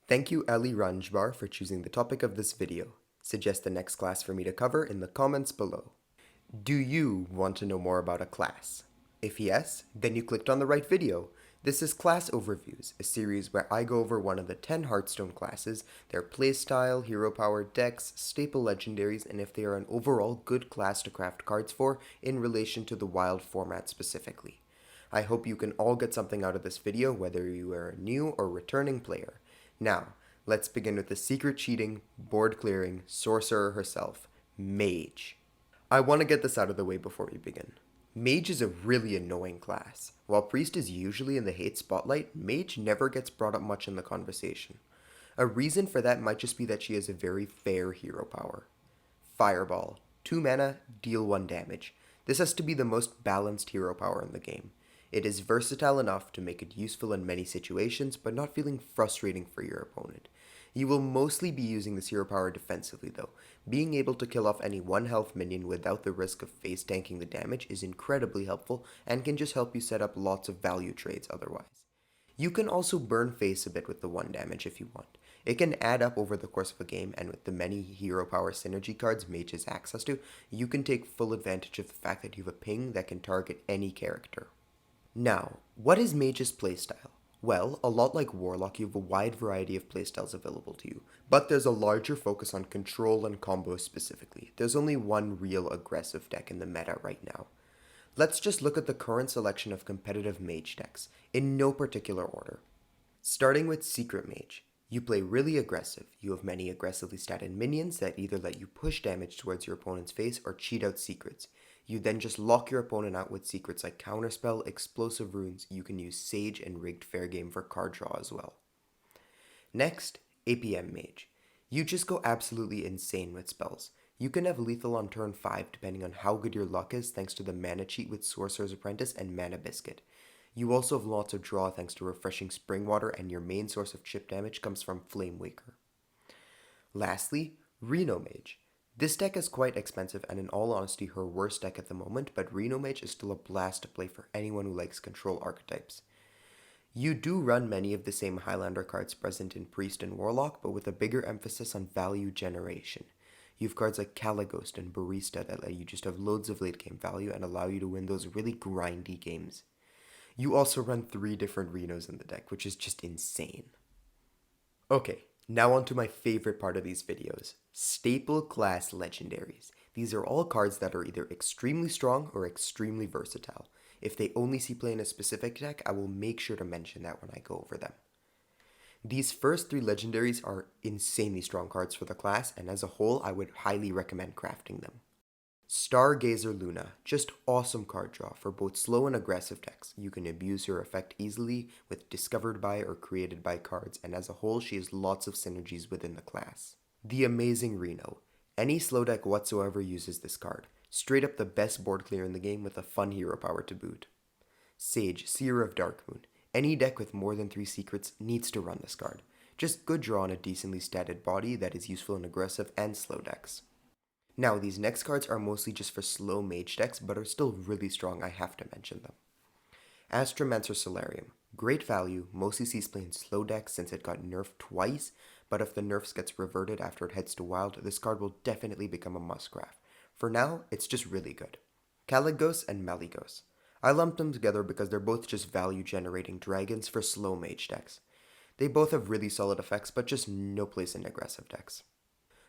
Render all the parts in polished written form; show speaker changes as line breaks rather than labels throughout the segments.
Thank you Ali Ranjbar for choosing the topic of this video. Suggest the next class for me to cover in the comments below. Do you want to know more about a class? If yes, then you clicked on the right video. This is Class Overviews, a series where I go over one of the 10 Hearthstone classes, their playstyle, hero power, decks, staple legendaries, and if they are an overall good class to craft cards for in relation to the wild format specifically. I hope you can all get something out of this video, whether you are a new or returning player. Now, let's begin with the secret cheating, board clearing, sorcerer herself, Mage. I want to get this out of the way before we begin. Mage is a really annoying class. While Priest is usually in the hate spotlight, Mage never gets brought up much in the conversation. A reason for that might just be that she has a very fair hero power. Fireball, 2 mana, deal 1 damage. This has to be the most balanced hero power in the game. It is versatile enough to make it useful in many situations, but not feeling frustrating for your opponent. You will mostly be using this hero power defensively though. Being able to kill off any 1 health minion without the risk of face tanking the damage is incredibly helpful and can just help you set up lots of value trades otherwise. You can also burn face a bit with the 1 damage if you want. It can add up over the course of a game, and with the many hero power synergy cards Mage has access to, you can take full advantage of the fact that you have a ping that can target any character. Now, what is Mage's playstyle? Well, a lot like Warlock, you have a wide variety of playstyles available to you, but there's a larger focus on control and combos specifically. There's only one real aggressive deck in the meta right now. Let's just look at the current selection of competitive Mage decks, in no particular order. Starting with Secret Mage. You play really aggressive. You have many aggressively statted minions that either let you push damage towards your opponent's face or cheat out secrets. You then just lock your opponent out with secrets like Counterspell, Explosive Runes. You can use Sage and Rigged Fair Game for card draw as well. Next, APM Mage. You just go absolutely insane with spells. You can have lethal on turn 5 depending on how good your luck is thanks to the mana cheat with Sorcerer's Apprentice and Mana Biscuit. You also have lots of draw thanks to Refreshing Springwater, and your main source of chip damage comes from Flame Waker. Lastly, Reno Mage. This deck is quite expensive and in all honesty her worst deck at the moment, but Reno Mage is still a blast to play for anyone who likes control archetypes. You do run many of the same Highlander cards present in Priest and Warlock, but with a bigger emphasis on value generation. You have cards like Calighost and Barista that let you just have loads of late game value and allow you to win those really grindy games. You also run 3 different Renos in the deck, which is just insane. Okay, now on to my favorite part of these videos, staple class legendaries. These are all cards that are either extremely strong or extremely versatile. If they only see play in a specific deck, I will make sure to mention that when I go over them. These first 3 legendaries are insanely strong cards for the class, and as a whole, I would highly recommend crafting them. Stargazer Luna, just awesome card draw for both slow and aggressive decks. You can abuse her effect easily with discovered by or created by cards, and as a whole she has lots of synergies within the class. The Amazing Reno. Any slow deck whatsoever uses this card. Straight up the best board clear in the game with a fun hero power to boot. Sage, Seer of Darkmoon. Any deck with more than 3 secrets needs to run this card. Just good draw on a decently statted body that is useful in aggressive and slow decks. Now, these next cards are mostly just for slow Mage decks, but are still really strong, I have to mention them. Astromancer Solarium. Great value, mostly sees play in slow decks since it got nerfed twice, but if the nerfs gets reverted after it heads to wild, this card will definitely become a must-craft. For now, it's just really good. Calighost and Malygos. I lumped them together because they're both just value-generating dragons for slow Mage decks. They both have really solid effects, but just no place in aggressive decks.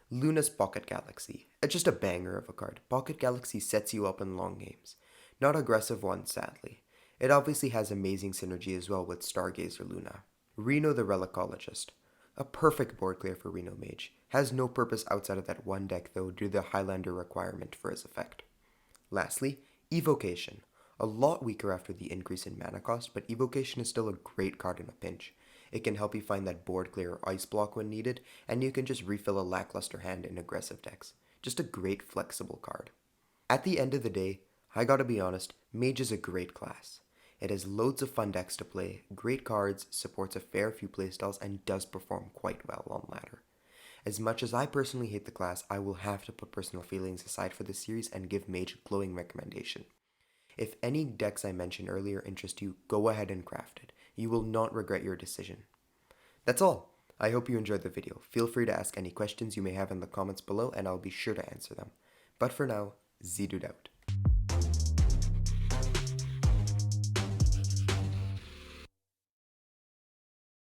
Luna's Pocket Galaxy. It's just a banger of a card. Pocket Galaxy sets you up in long games. Not aggressive ones, sadly. It obviously has amazing synergy as well with Stargazer Luna. Reno the Relicologist. A perfect board clear for Reno Mage. Has no purpose outside of that one deck though due to the Highlander requirement for his effect. Lastly, Evocation. A lot weaker after the increase in mana cost, but Evocation is still a great card in a pinch. It can help you find that board clear or ice block when needed, and you can just refill a lackluster hand in aggressive decks. Just a great flexible card. At the end of the day, I gotta be honest, Mage is a great class. It has loads of fun decks to play, great cards, supports a fair few playstyles, and does perform quite well on ladder. As much as I personally hate the class, I will have to put personal feelings aside for this series and give Mage a glowing recommendation. If any decks I mentioned earlier interest you, go ahead and craft it. You will not regret your decision. That's all. I hope you enjoyed the video. Feel free to ask any questions you may have in the comments below and I'll be sure to answer them. But for now, Zidud out.